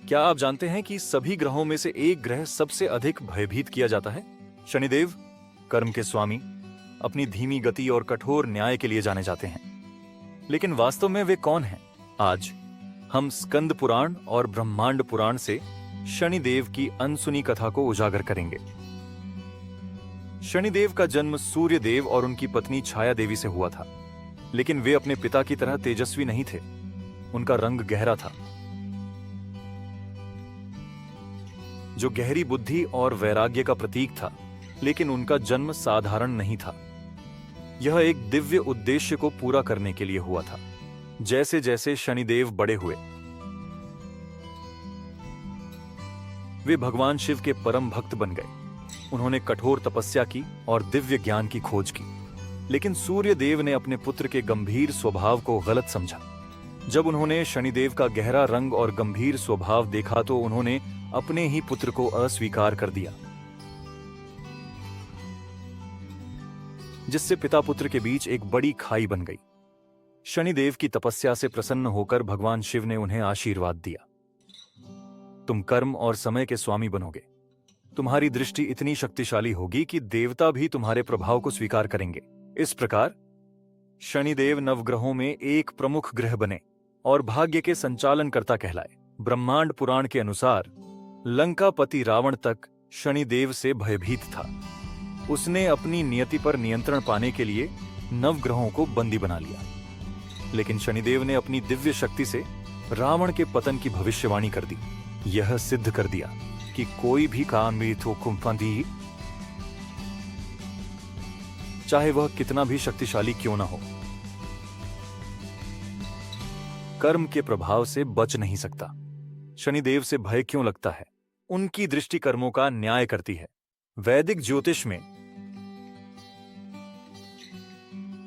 क्या आप जानते हैं कि सभी ग्रहों में से एक ग्रह सबसे अधिक भयभीत किया जाता है? शनिदेव, कर्म के स्वामी, अपनी धीमी गति और कठोर न्याय के लिए जाने जाते हैं। लेकिन वास्तव में वे कौन हैं? आज हम स्कंद पुराण और ब्रह्मांड पुराण से शनिदेव की अनसुनी कथा को उजागर करेंगे। शनिदेव का जन्म सूर्य देव और उनकी पत्नी छाया देवी से हुआ था, लेकिन वे अपने पिता की तरह तेजस्वी नहीं थे। उनका रंग गहरा था, जो गहरी बुद्धि और वैराग्य का प्रतीक था, लेकिन उनका जन्म साधारण नहीं था। यह एक दिव्य उद्देश्य को पूरा करने के लिए हुआ था। जैसे जैसे शनिदेव बड़े हुए, वे भगवान शिव के परम भक्त बन गए। उन्होंने कठोर तपस्या की और दिव्य ज्ञान की खोज की, लेकिन सूर्य देव ने अपने पुत्र के गंभीर स्वभाव को गलत समझा। जब उन्होंने शनिदेव का गहरा रंग और गंभीर स्वभाव देखा तो उन्होंने अपने ही पुत्र को अस्वीकार कर दिया, जिससे पिता पुत्र के बीच एक बड़ी खाई बन गई। शनिदेव की तपस्या से प्रसन्न होकर भगवान शिव ने उन्हें आशीर्वाद दिया, तुम कर्म और समय के स्वामी बनोगे। तुम्हारी दृष्टि इतनी शक्तिशाली होगी कि देवता भी तुम्हारे प्रभाव को स्वीकार करेंगे। इस प्रकार शनिदेव नवग्रहों में एक प्रमुख ग्रह बने और भाग्य के संचालनकर्ता कहलाए। ब्रह्मांड पुराण के अनुसार लंकापति रावण तक शनिदेव से भयभीत था। उसने अपनी नियति पर नियंत्रण पाने के लिए नवग्रहों को बंदी बना लिया, लेकिन शनिदेव ने अपनी दिव्य शक्ति से रावण के पतन की भविष्यवाणी कर दी। यह सिद्ध कर दिया कि कोई भी काम भी, चाहे वह कितना भी शक्तिशाली क्यों ना हो, कर्म के प्रभाव से बच नहीं सकता। शनिदेव से भय क्यों लगता है? उनकी दृष्टि कर्मों का न्याय करती है। वैदिक ज्योतिष में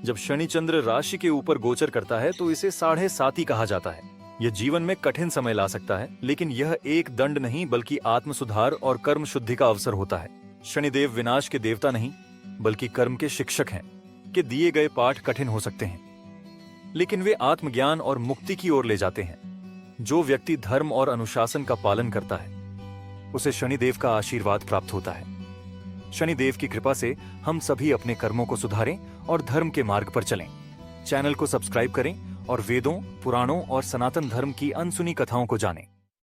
जब शनिचंद्र राशि के ऊपर गोचर करता है तो इसे 7.5 कहा जाता है। यह जीवन में कठिन समय ला सकता है, लेकिन यह एक दंड नहीं बल्कि आत्म सुधार और कर्म शुद्धि का अवसर होता है। शनिदेव विनाश के देवता नहीं बल्कि कर्म के शिक्षक हैं। कि दिए गए पाठ कठिन हो सकते हैं, लेकिन वे आत्मज्ञान और मुक्ति की ओर ले जाते हैं। जो व्यक्ति धर्म और अनुशासन का पालन करता है, उसे शनिदेव का आशीर्वाद प्राप्त होता है। शनिदेव की कृपा से हम सभी अपने कर्मों को सुधारें और धर्म के मार्ग पर चलें। चैनल को सब्सक्राइब करें और वेदों, पुराणों और सनातन धर्म की अनसुनी कथाओं को जानें।